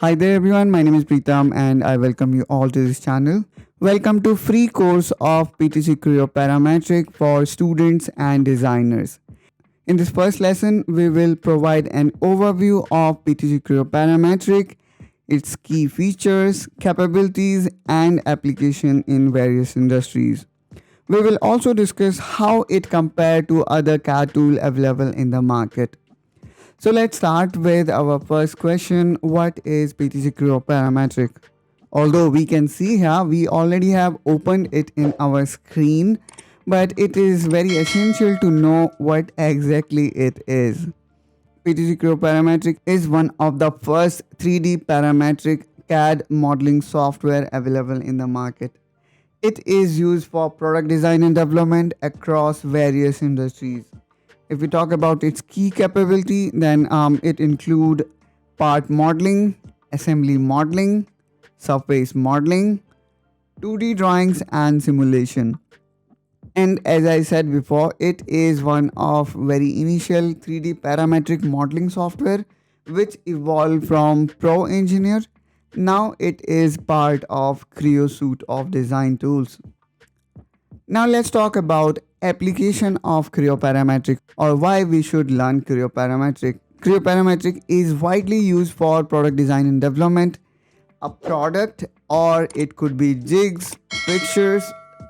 Hi there everyone, my name is Preetam and I welcome you all to this channel. Welcome to free course of PTC Creo Parametric for students and designers. In this first lesson, we will provide an overview of PTC Creo Parametric, its key features, capabilities and application in various industries. We will also discuss how it compares to other CAD tools available in the market. So let's start with our first question. What is PTC Creo Parametric? Although we can see here, we already have opened it in our screen, but it is very essential to know what exactly it is. PTC Creo Parametric is one of the first 3D parametric CAD modeling software available in the market. It is used for product design and development across various industries. If we talk about its key capability, then it include part modeling, assembly modeling, surface modeling, 2D drawings and simulation. And as I said before, it is one of very initial 3D parametric modeling software which evolved from Pro Engineer. Now it is part of Creo suite of design tools. Now let's talk about application of Creo Parametric or why we should learn Creo Parametric. Creo Parametric is widely used for product design and development, a product, or it could be jigs, fixtures,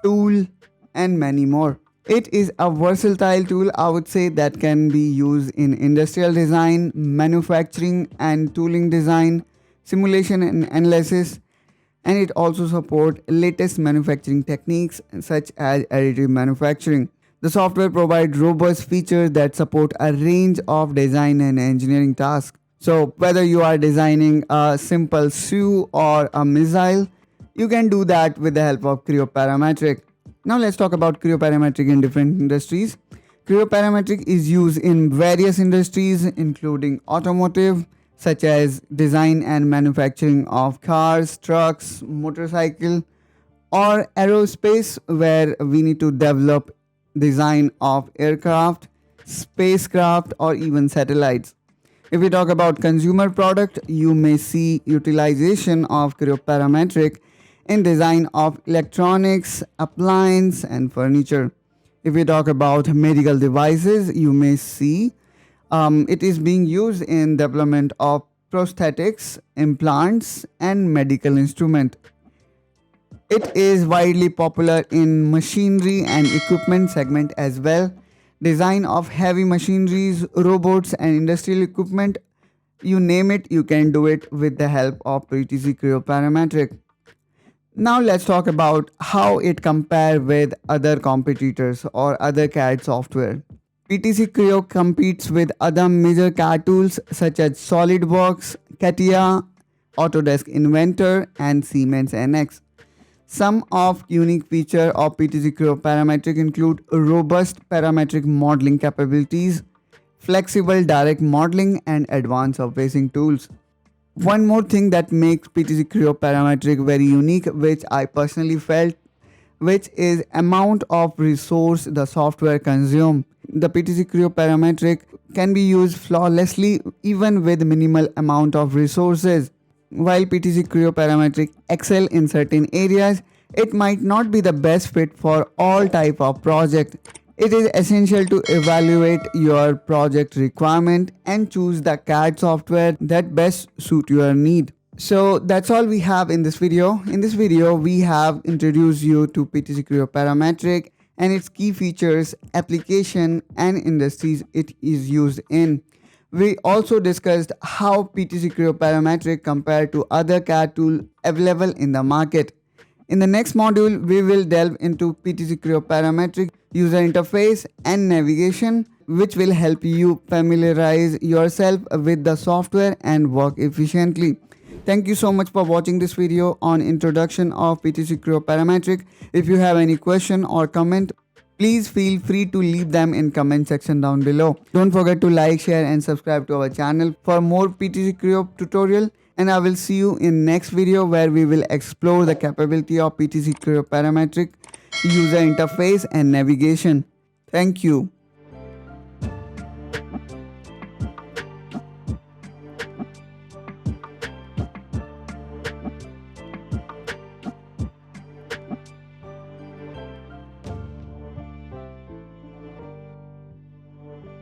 tool, and many more. It is a versatile tool, I would say, that can be used in industrial design, manufacturing and tooling design, simulation and analysis, and it also supports latest manufacturing techniques such as additive manufacturing. The software provides robust features that support a range of design and engineering tasks. So whether you are designing a simple shoe or a missile, you can do that with the help of Creo Parametric. Now let's talk about Creo Parametric in different industries. Creo Parametric is used in various industries including automotive, such as design and manufacturing of cars, trucks, motorcycle, or aerospace, where we need to develop design of aircraft, spacecraft, or even satellites. If we talk about consumer product, you may see utilization of Creo Parametric in design of electronics, appliance, and furniture. If we talk about medical devices, you may see it is being used in development of prosthetics, implants, and medical instrument. It is widely popular in machinery and equipment segment as well. Design of heavy machineries, robots, and industrial equipment, you name it, you can do it with the help of PTC Creo Parametric. Now let's talk about how it compares with other competitors or other CAD software. PTC Creo competes with other major CAD tools such as SolidWorks, CATIA, Autodesk Inventor, and Siemens NX. Some of unique features of PTC Creo Parametric include robust parametric modeling capabilities, flexible direct modeling, and advanced surfacing tools. One more thing that makes PTC Creo Parametric very unique, which I personally felt, which is amount of resource the software consumes. The PTC Creo Parametric can be used flawlessly even with minimal amount of resources. While PTC Creo Parametric excel in certain areas, it might not be the best fit for all type of project. It is essential to evaluate your project requirement and choose the CAD software that best suit your need. So that's all we have in this video. In this video, we have introduced you to PTC Creo Parametric and its key features, application, and industries it is used in. We also discussed how PTC Creo Parametric compared to other CAD tools available in the market. In the next module, we will delve into PTC Creo Parametric user interface and navigation, which will help you familiarize yourself with the software and work efficiently. Thank you so much for watching this video on introduction of PTC Creo Parametric. If you have any question or comment, please feel free to leave them in comment section down below. Don't forget to like, share and subscribe to our channel for more PTC Creo tutorial, and I will see you in next video where we will explore the capability of PTC Creo Parametric user interface and navigation. Thank you.